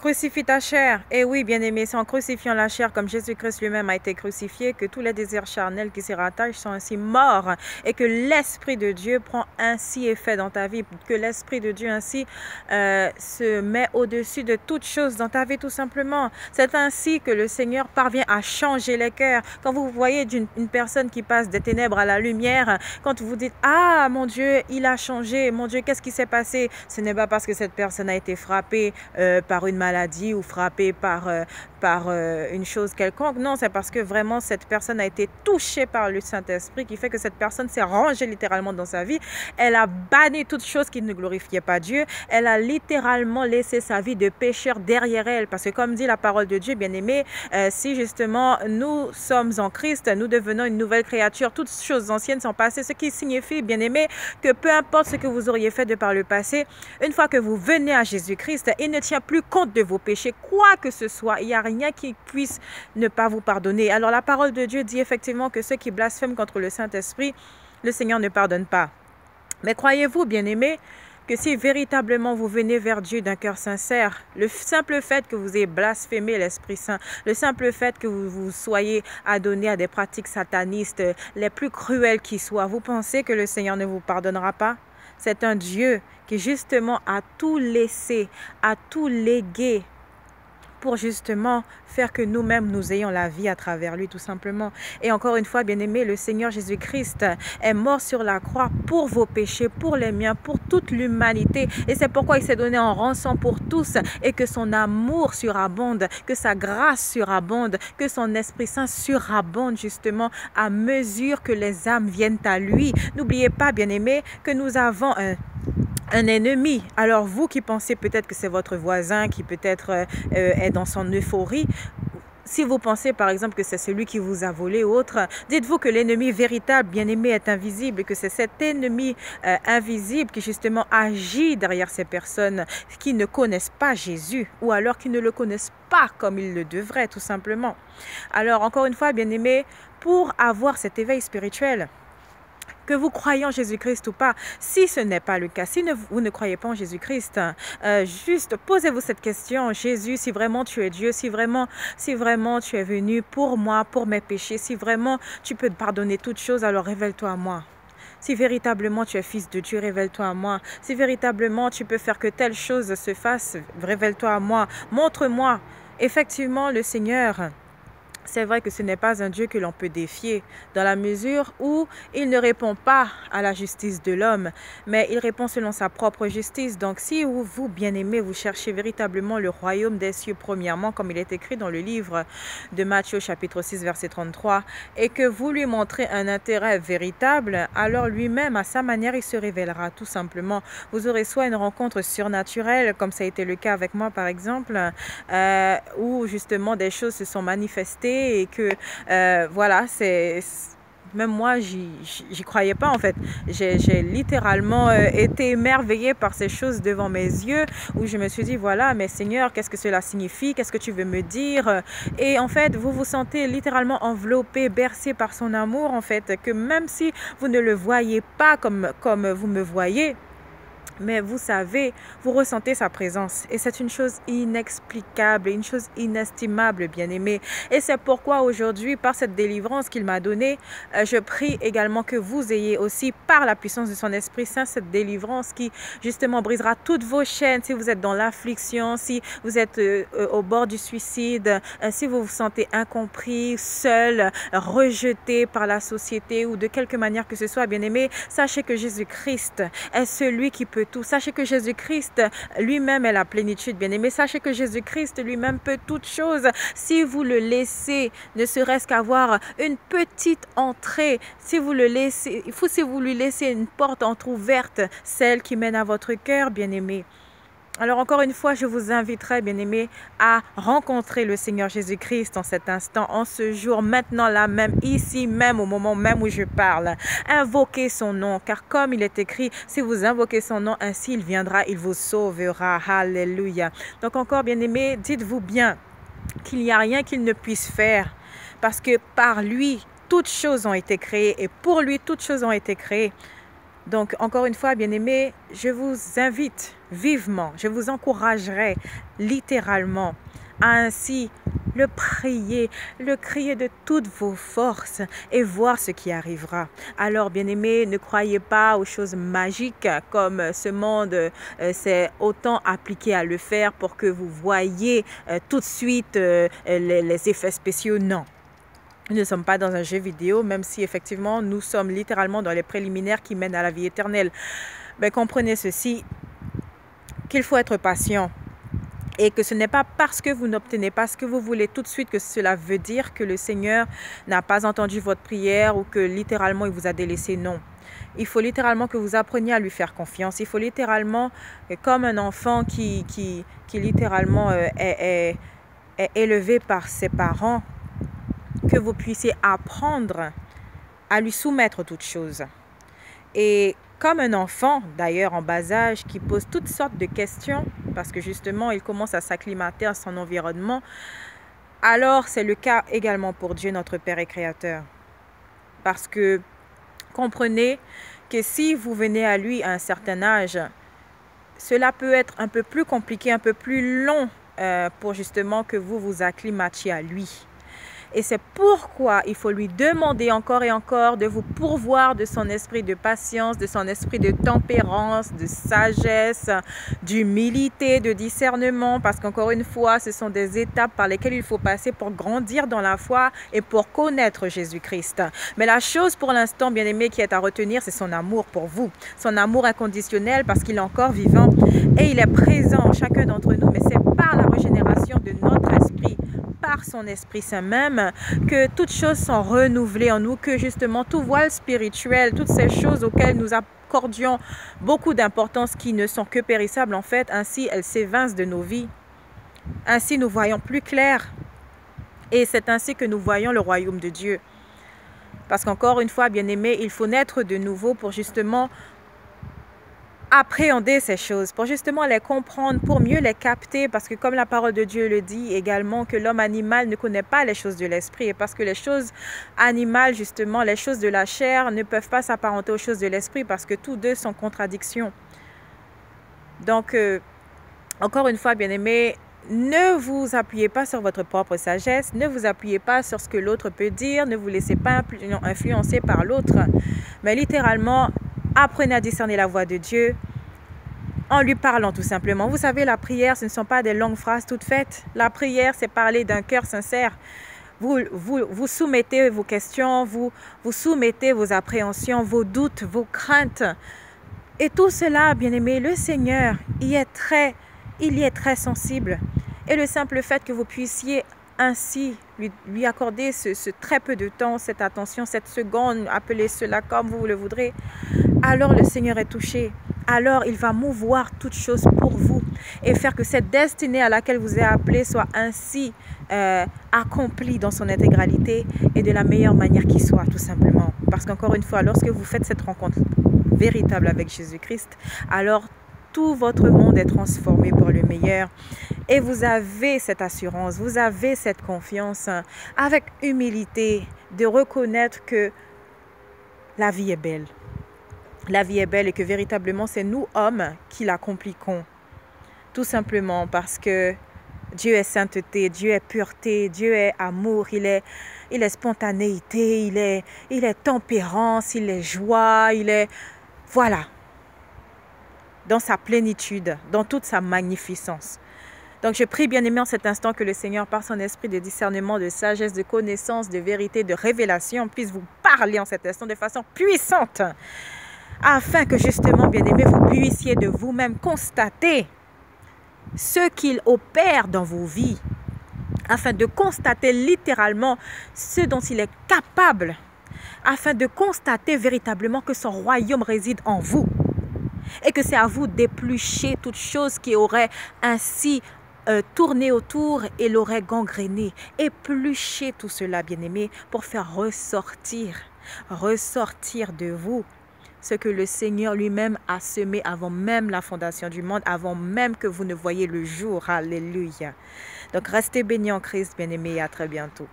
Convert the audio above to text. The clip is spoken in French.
Crucifie ta chair. Et oui, bien-aimé, c'est en crucifiant la chair comme Jésus-Christ lui-même a été crucifié que tous les désirs charnels qui s'y rattachent sont ainsi morts et que l'Esprit de Dieu prend ainsi effet dans ta vie, que l'Esprit de Dieu ainsi se met au-dessus de toute chose dans ta vie tout simplement. C'est ainsi que le Seigneur parvient à changer les cœurs. Quand vous voyez une personne qui passe des ténèbres à la lumière, quand vous dites « Ah, mon Dieu, il a changé, mon Dieu, qu'est-ce qui s'est passé ?» Ce n'est pas parce que cette personne a été frappée par une maladie ou frappée par une chose quelconque. Non, c'est parce que vraiment cette personne a été touchée par le Saint-Esprit qui fait que cette personne s'est rangée littéralement dans sa vie. Elle a banni toute chose qui ne glorifiait pas Dieu. Elle a littéralement laissé sa vie de pécheur derrière elle. Parce que comme dit la parole de Dieu, bien-aimé, si justement nous sommes en Christ, nous devenons une nouvelle créature. Toutes choses anciennes sont passées, ce qui signifie, bien-aimé, que peu importe ce que vous auriez fait de par le passé, une fois que vous venez à Jésus-Christ, il ne tient plus compte de vos péchés, quoi que ce soit. Il n'y a rien qui puisse ne pas vous pardonner. Alors la parole de Dieu dit effectivement que ceux qui blasphèment contre le Saint-Esprit, le Seigneur ne pardonne pas. Mais croyez-vous, bien-aimés, que si véritablement vous venez vers Dieu d'un cœur sincère, le simple fait que vous ayez blasphémé l'Esprit Saint, le simple fait que vous soyez adonné à des pratiques satanistes, les plus cruelles qui soient, vous pensez que le Seigneur ne vous pardonnera pas? C'est un Dieu qui justement a tout laissé, a tout légué pour justement faire que nous-mêmes nous ayons la vie à travers lui tout simplement. Et encore une fois, bien-aimé, le Seigneur Jésus-Christ est mort sur la croix pour vos péchés, pour les miens, pour toute l'humanité. Et c'est pourquoi il s'est donné en rançon pour tous et que son amour surabonde, que sa grâce surabonde, que son Esprit Saint surabonde justement à mesure que les âmes viennent à lui. N'oubliez pas, bien-aimé, que nous avons un ennemi. Alors vous qui pensez peut-être que c'est votre voisin qui peut-être est dans son euphorie, si vous pensez par exemple que c'est celui qui vous a volé ou autre, dites-vous que l'ennemi véritable, bien-aimé, est invisible, que c'est cet ennemi invisible qui justement agit derrière ces personnes qui ne connaissent pas Jésus ou alors qui ne le connaissent pas comme ils le devraient tout simplement. Alors encore une fois, bien-aimé, pour avoir cet éveil spirituel, que vous croyez en Jésus-Christ ou pas, si ce n'est pas le cas, si vous ne croyez pas en Jésus-Christ, juste posez-vous cette question: Jésus, si vraiment tu es Dieu, si vraiment tu es venu pour moi, pour mes péchés, si vraiment tu peux pardonner toutes choses, alors révèle-toi à moi. Si véritablement tu es fils de Dieu, révèle-toi à moi. Si véritablement tu peux faire que telle chose se fasse, révèle-toi à moi. Montre-moi. Effectivement, le Seigneur, c'est vrai que ce n'est pas un Dieu que l'on peut défier, dans la mesure où il ne répond pas à la justice de l'homme, mais il répond selon sa propre justice. Donc si vous, bien-aimés, vous cherchez véritablement le royaume des cieux premièrement, comme il est écrit dans le livre de Matthieu chapitre 6 verset 33, et que vous lui montrez un intérêt véritable, alors lui-même, à sa manière, il se révélera tout simplement. Vous aurez soit une rencontre surnaturelle, comme ça a été le cas avec moi par exemple, où justement des choses se sont manifestées, et que voilà, même moi j'y croyais pas en fait. J'ai littéralement été émerveillée par ces choses devant mes yeux, où je me suis dit voilà, mais Seigneur, qu'est-ce que cela signifie, qu'est-ce que tu veux me dire? Et en fait vous vous sentez littéralement enveloppé, bercé par son amour en fait, que même si vous ne le voyez pas comme vous me voyez, mais vous savez, vous ressentez sa présence. Et c'est une chose inexplicable, une chose inestimable, bien-aimé. Et c'est pourquoi aujourd'hui, par cette délivrance qu'il m'a donnée, je prie également que vous ayez aussi, par la puissance de son Esprit Saint, cette délivrance qui justement brisera toutes vos chaînes. Si vous êtes dans l'affliction, si vous êtes au bord du suicide, si vous vous sentez incompris, seul, rejeté par la société ou de quelque manière que ce soit, bien-aimé, sachez que Jésus-Christ est celui qui peut tout. Sachez que Jésus-Christ lui-même est la plénitude, bien-aimé. Sachez que Jésus-Christ lui-même peut toutes choses. Si vous le laissez, ne serait-ce qu'avoir une petite entrée, si vous le laissez, si vous lui laissez une porte entrouverte, celle qui mène à votre cœur, bien-aimé. Alors encore une fois, je vous inviterai, bien-aimés, à rencontrer le Seigneur Jésus-Christ en cet instant, en ce jour, maintenant, là même, ici même, au moment même où je parle. Invoquez son nom, car comme il est écrit, si vous invoquez son nom, ainsi il viendra, il vous sauvera. Alléluia. Donc encore, bien-aimés, dites-vous bien qu'il n'y a rien qu'il ne puisse faire, parce que par lui, toutes choses ont été créées, et pour lui, toutes choses ont été créées. Donc, encore une fois, bien-aimés, je vous invite vivement, je vous encouragerai littéralement à ainsi le crier de toutes vos forces et voir ce qui arrivera. Alors, bien-aimés, ne croyez pas aux choses magiques comme ce monde s'est autant appliqué à le faire pour que vous voyez tout de suite les effets spéciaux. Non. Nous ne sommes pas dans un jeu vidéo, même si effectivement nous sommes littéralement dans les préliminaires qui mènent à la vie éternelle. Mais comprenez ceci, qu'il faut être patient. Et que ce n'est pas parce que vous n'obtenez pas ce que vous voulez tout de suite que cela veut dire que le Seigneur n'a pas entendu votre prière ou que littéralement il vous a délaissé. Non. Il faut littéralement que vous appreniez à lui faire confiance. Il faut littéralement, comme un enfant qui littéralement est élevé par ses parents, que vous puissiez apprendre à lui soumettre toutes choses. Et comme un enfant, d'ailleurs en bas âge, qui pose toutes sortes de questions, parce que justement, il commence à s'acclimater à son environnement, alors c'est le cas également pour Dieu, notre Père et Créateur. Parce que comprenez que si vous venez à lui à un certain âge, cela peut être un peu plus compliqué, un peu plus long pour justement que vous vous acclimatiez à lui. Et c'est pourquoi il faut lui demander encore et encore de vous pourvoir de son esprit de patience, de son esprit de tempérance, de sagesse, d'humilité, de discernement. Parce qu'encore une fois, ce sont des étapes par lesquelles il faut passer pour grandir dans la foi et pour connaître Jésus-Christ. Mais la chose pour l'instant, bien aimé, qui est à retenir, c'est son amour pour vous. Son amour inconditionnel parce qu'il est encore vivant et il est présent en chacun d'entre nous. Mais c'est par la régénération de notre esprit, par son Esprit Saint même, que toutes choses sont renouvelées en nous, que justement tout voile spirituel, toutes ces choses auxquelles nous accordions beaucoup d'importance qui ne sont que périssables en fait, ainsi elles s'évincent de nos vies. Ainsi nous voyons plus clair et c'est ainsi que nous voyons le royaume de Dieu. Parce qu'encore une fois, bien-aimés, il faut naître de nouveau pour justement appréhender ces choses, pour justement les comprendre, pour mieux les capter, parce que comme la parole de Dieu le dit également, que l'homme animal ne connaît pas les choses de l'esprit, et parce que les choses animales, justement, les choses de la chair ne peuvent pas s'apparenter aux choses de l'esprit, parce que tous deux sont contradictions. Donc, encore une fois, bien-aimés, ne vous appuyez pas sur votre propre sagesse, ne vous appuyez pas sur ce que l'autre peut dire, ne vous laissez pas influencer par l'autre, mais littéralement, apprenez à discerner la voix de Dieu en lui parlant tout simplement. Vous savez, la prière, ce ne sont pas des longues phrases toutes faites. La prière, c'est parler d'un cœur sincère. Vous soumettez vos questions, vous soumettez vos appréhensions, vos doutes, vos craintes. Et tout cela, bien aimé, le Seigneur il y est très sensible. Et le simple fait que vous puissiez ainsi lui accorder ce très peu de temps, cette attention, cette seconde, appelez cela comme vous le voudrez, alors le Seigneur est touché. Alors il va mouvoir toutes choses pour vous et faire que cette destinée à laquelle vous êtes appelé soit ainsi accomplie dans son intégralité et de la meilleure manière qui soit, tout simplement. Parce qu'encore une fois, lorsque vous faites cette rencontre véritable avec Jésus-Christ, alors tout votre monde est transformé pour le meilleur. Et vous avez cette assurance, vous avez cette confiance avec humilité de reconnaître que la vie est belle. La vie est belle et que véritablement c'est nous hommes qui l'accomplissons. Tout simplement parce que Dieu est sainteté, Dieu est pureté, Dieu est amour, il est spontanéité, il est tempérance, il est joie, il est... Voilà. Dans sa plénitude, dans toute sa magnificence. Donc je prie bien aimé en cet instant que le Seigneur, par son esprit de discernement, de sagesse, de connaissance, de vérité, de révélation, puisse vous parler en cet instant de façon puissante, afin que justement, bien aimé, vous puissiez de vous-même constater ce qu'il opère dans vos vies, afin de constater littéralement ce dont il est capable, afin de constater véritablement que son royaume réside en vous. Et que c'est à vous d'éplucher toute chose qui aurait ainsi tourné autour et l'aurait gangréné. Éplucher tout cela, bien-aimé, pour faire ressortir de vous ce que le Seigneur lui-même a semé avant même la fondation du monde, avant même que vous ne voyiez le jour. Alléluia. Donc restez bénis en Christ, bien-aimé, et à très bientôt.